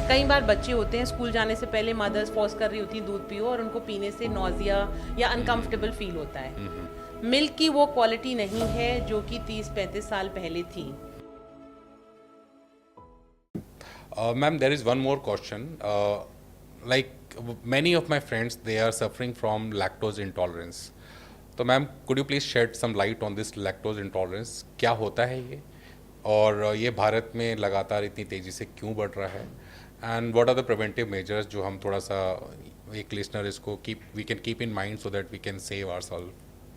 कई बार बच्चे होते हैं स्कूल जाने से पहले मदर्स फोर्स कर रही होती हैं दूध पियो और उनको पीने से नॉजिया या अनकंफर्टेबल फील होता है। मिल्क की वो क्वालिटी नहीं है जो कि 30-35 साल पहले थी। Ma'am, there is one more question. Like many of my friends, they are suffering from lactose intolerance. तो ma'am could you please shed some light on this lactose intolerance? क्या होता है ये और ये भारत में लगातार इतनी तेज़ी से क्यों बढ़ रहा है and what are the preventive measures जो हम थोड़ा सा एक लिसनर इसको we can keep in mind so that we can save ourself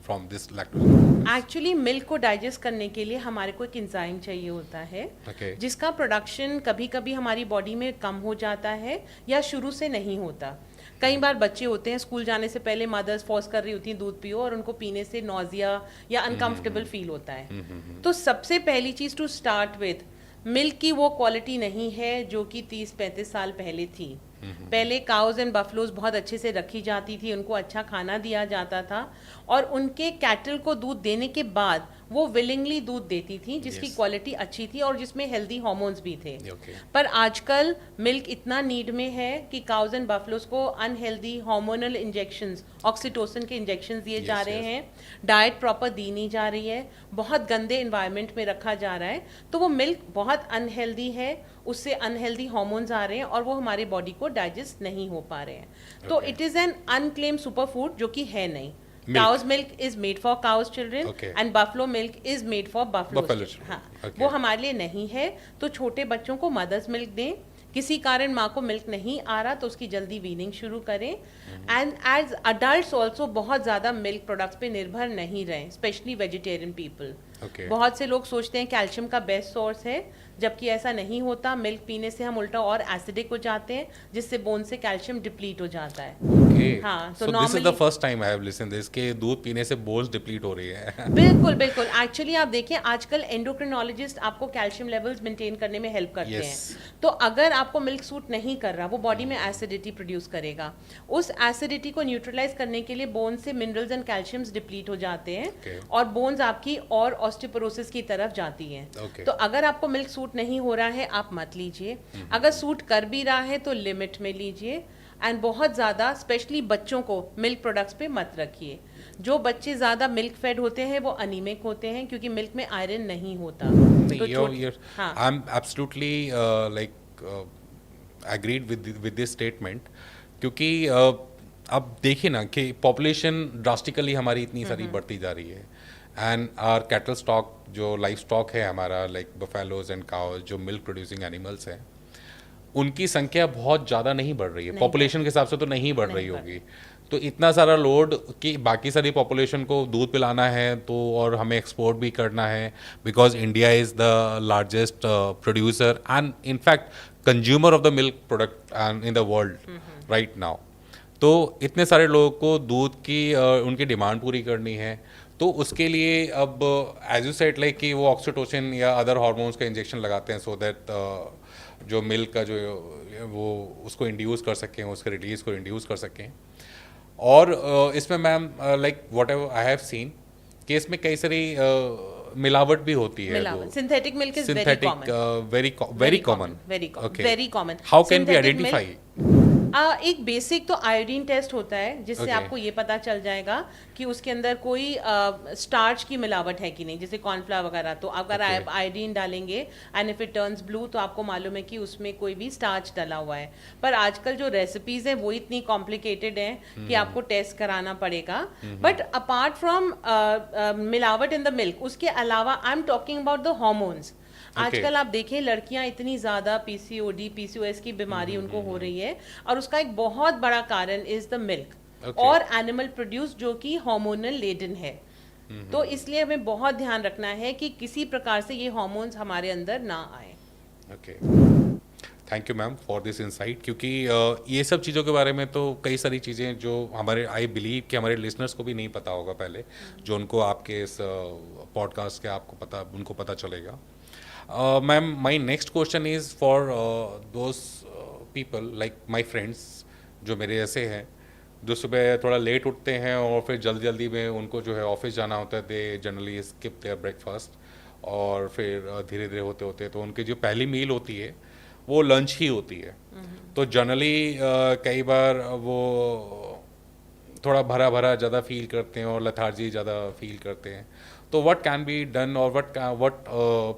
from this lactose. Actually milk को डाइजेस्ट करने के लिए हमारे को एक एंजाइम चाहिए होता है Okay. जिसका प्रोडक्शन कभी कभी हमारी बॉडी में कम हो जाता है या शुरू से नहीं होता। कई बार बच्चे होते हैं स्कूल जाने से पहले मदर्स फोर्स कर रही होती हैं दूध पियो और उनको पीने से नॉजिया या अनकंफर्टेबल फील होता है। तो सबसे पहली चीज़ टू स्टार्ट विथ, मिल्क की वो क्वालिटी नहीं है जो कि 30-35 साल पहले थी। पहले काउज एंड बफलोज बहुत अच्छे से रखी जाती थी, उनको अच्छा खाना दिया जाता था और उनके कैटल को दूध देने के बाद वो विलिंगली दूध देती थी जिसकी Yes. क्वालिटी अच्छी थी और जिसमें हेल्दी हार्मोन्स भी थे। Okay. पर आजकल मिल्क इतना नीड में है कि काउज एंड बफलोज को अनहेल्दी हार्मोनल इंजेक्शंस, ऑक्सीटोसिन के इंजेक्शंस दिए जा Yes, रहे yes. हैं, डाइट प्रॉपर दी नहीं जा रही है, बहुत गंदे इन्वायरमेंट में रखा जा रहा है, तो वो मिल्क बहुत अनहेल्दी है, उससे अनहेल्दी हार्मोन्स आ रहे हैं और वो हमारी बॉडी को डाइजेस्ट नहीं हो पा रहे हैं। तो Okay. It is an unclaimed super food जो कि है नहीं। Milk. Cow's milk is made for cow's children Okay. And buffalo milk is made for Buffalo buffalo. children. हाँ, Okay. वो हमारे लिए नहीं है। तो छोटे बच्चों को मदर्स मिल्क दें, किसी कारण माँ को मिल्क नहीं आ रहा तो उसकी जल्दी वीनिंग शुरू करें। एंड एज अडल्ट्स ऑल्सो बहुत ज़्यादा मिल्क प्रोडक्ट्स पे निर्भर नहीं रहें, स्पेशली वेजिटेरियन पीपल। Okay. बहुत से लोग सोचते हैं कैल्शियम का बेस्ट सोर्स है, जबकि ऐसा नहीं होता। मिल्क पीने से हम उल्टा और एसिडिक हो जाते हैं जिससे बोन से कैल्शियम डिप्लीट हो जाता है। Okay. हाँ, so So this is the normally- first time I have listened this कि दूध पीने से बोन्स डिप्लीट हो रही है। बिल्कुल बिल्कुल। एक्चुअली आप देखिए आजकल एंडोक्रिनोलॉजिस्ट आपको कैल्शियम लेवल्स मेंटेन करने में हेल्प करते Yes. हैं। तो अगर आपको मिल्क सूट नहीं कर रहा, वो बॉडी में एसिडिटी प्रोड्यूस करेगा। उस एसिडिटी को न्यूट्रलाइज करने के लिए बोन से मिनरल्स एंड कैल्शियम्स डिप्लीट हो जाते हैं Okay. और बोन्स आपकी और ऑस्टियोपोरोसिस की तरफ जाती हैं। Okay. तो अगर आपको मिल्क सूट नहीं हो रहा है आप मत लीजिए। अगर सूट कर भी रहा है तो लिमिट में लीजिए एंड बहुत ज़्यादा स्पेशली बच्चों को मिल्क प्रोडक्ट्स पे मत रखिए। जो बच्चे ज़्यादा मिल्क फेड होते हैं वो अनीमिक होते हैं क्योंकि मिल्क में आयरन नहीं होता। तो हाँ, I'm absolutely agreed with this statement क्योंकि अब देखिए ना कि पॉपुलेशन ड्रास्टिकली हमारी इतनी सारी बढ़ती जा रही है एंड आवर कैटल स्टॉक जो लाइफ स्टॉक है हमारा लाइक बफेलोज एंड काउज जो मिल्क प्रोड्यूसिंग एनिमल्स हैं उनकी संख्या बहुत ज़्यादा नहीं बढ़ रही है। पॉपुलेशन के हिसाब से तो नहीं बढ़ रही होगी। तो इतना सारा लोड कि बाकी सारी पॉपुलेशन को दूध पिलाना है तो और हमें एक्सपोर्ट भी करना है because India is the largest producer and in fact consumer of the milk product in the world right now. तो इतने सारे लोगों को दूध की उनकी डिमांड पूरी करनी है तो उसके लिए अब एज यू सेड लाइक कि वो ऑक्सीटोसिन या अदर हार्मोन्स का इंजेक्शन लगाते हैं सो दैट जो मिल्क का जो वो उसको इंड्यूस कर सकें, उसके रिलीज को इंड्यूस कर सकें। और इसमें ma'am like whatever I have seen कि इसमें कई सारी मिलावट भी होती है। Synthetic milk is very synthetic common, very common very common. How can we identify? एक बेसिक तो आयोडीन टेस्ट होता है जिससे Okay. आपको ये पता चल जाएगा कि उसके अंदर कोई स्टार्च की मिलावट है कि नहीं, जैसे कॉर्नफ्लावर वगैरह। तो अगर Okay. आप आयोडीन डालेंगे and if it turns blue तो आपको मालूम है कि उसमें कोई भी स्टार्च डला हुआ है। पर आजकल जो रेसिपीज हैं वो इतनी कॉम्प्लिकेटेड हैं कि आपको टेस्ट कराना पड़ेगा। बट अपार्ट फ्रॉम मिलावट इन द मिल्क, उसके अलावा I am talking about the hormones. आजकल आप देखें लड़कियां इतनी ज़्यादा पीसीओडी पीसीओएस की बीमारी उनको हो रही है और उसका एक बहुत बड़ा कारण इज द मिल्क Okay. और एनिमल प्रोड्यूस जो कि हार्मोनल लेडन है। तो इसलिए हमें बहुत ध्यान रखना है कि किसी प्रकार से ये हार्मोन्स हमारे अंदर ना आए। Okay, thank you ma'am for this insight क्योंकि ये सब चीज़ों के बारे में तो कई सारी चीज़ें जो हमारे आई बिलीव कि हमारे लिसनर्स को भी नहीं पता होगा पहले, जो उनको आपके इस पॉडकास्ट के उनको पता चलेगा। Ma'am my next question is for those people like my friends जो मेरे जैसे हैं जो सुबह थोड़ा लेट उठते हैं और फिर जल्दी जल्दी में उनको जो है ऑफिस जाना होता है, they generally skip their breakfast और फिर धीरे धीरे होते होते तो उनकी जो पहली मील होती है वो लंच ही होती है। तो जनरली कई बार वो थोड़ा भरा भरा ज़्यादा फील करते हैं और लथार्जी ज़्यादा फील करते हैं. तो what can be done or what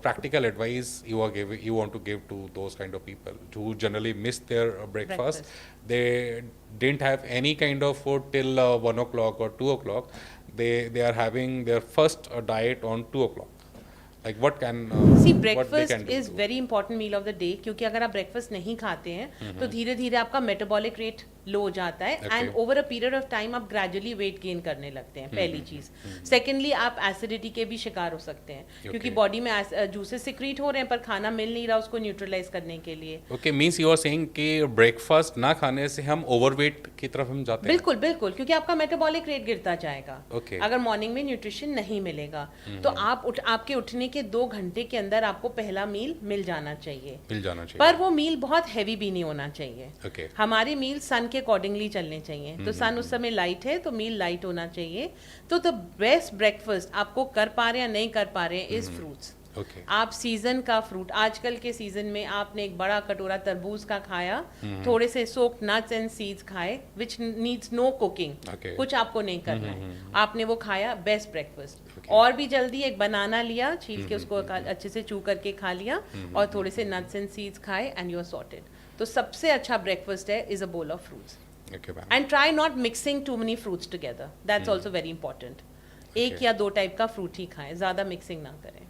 practical advice you want to give to those kind of people who generally miss their breakfast? They didn't have any kind of food till 1 o'clock or 2 o'clock. They are having their first diet on 2 o'clock. Like what can see what they breakfast can do? Is very important meal of the day, क्योंकि अगर आप breakfast नहीं खाते हैं तो धीरे धीरे आपका मेटाबॉलिक रेट लो हो जाता है Okay. And over a period of time आप ग्रेजुअली वेट गेन करने लगते हैं. पहली चीज. सेकेंडली आप एसिडिटी के भी शिकार हो सकते हैं, क्योंकि Okay. बॉडी में जूसेस सिक्रीट हो रहे हैं पर खाना मिल नहीं रहा उसको न्यूट्रलाइज करने के लिए. Okay, means you are saying कि ब्रेकफास्ट ना खाने से हम ओवरवेट की तरफ हम जाते हैं. बिल्कुल बिल्कुल, क्योंकि आपका मेटाबॉलिक रेट गिरता जाएगा. Okay. अगर मॉर्निंग में न्यूट्रिशन नहीं मिलेगा तो आपके उठने के 2 घंटे के अंदर आपको पहला मील मिल जाना चाहिए. मिल जाना चाहिए. पर वो मील बहुत हैवी भी नहीं होना चाहिए. Okay. हमारे मील सन के अकॉर्डिंगली चलने चाहिए. तो सन उस समय लाइट है तो मील लाइट होना चाहिए. तो द बेस्ट ब्रेकफास्ट आपको कर पा रहे हैं या नहीं कर पा रहे हैं इज फ्रूट्स. Okay. आप सीजन का फ्रूट, आजकल के सीजन में आपने एक बड़ा कटोरा तरबूज का खाया, थोड़े से सोक्ड नट्स एंड सीड्स खाए which needs no cooking. Okay. कुछ आपको नहीं करना है, आपने वो खाया, बेस्ट ब्रेकफास्ट. Okay. और भी जल्दी एक बनाना लिया, छील के उसको अच्छे से चू करके खा लिया और थोड़े से नट्स एंड सीड्स खाए एंड यू आर सॉर्टेड. तो सबसे अच्छा ब्रेकफास्ट है is a bowl of fruits. Okay, ma'am. And try not mixing two many fruits together. That's also very important. एक या 2 टाइप का फ्रूट ही खाएं, ज्यादा मिक्सिंग ना करें.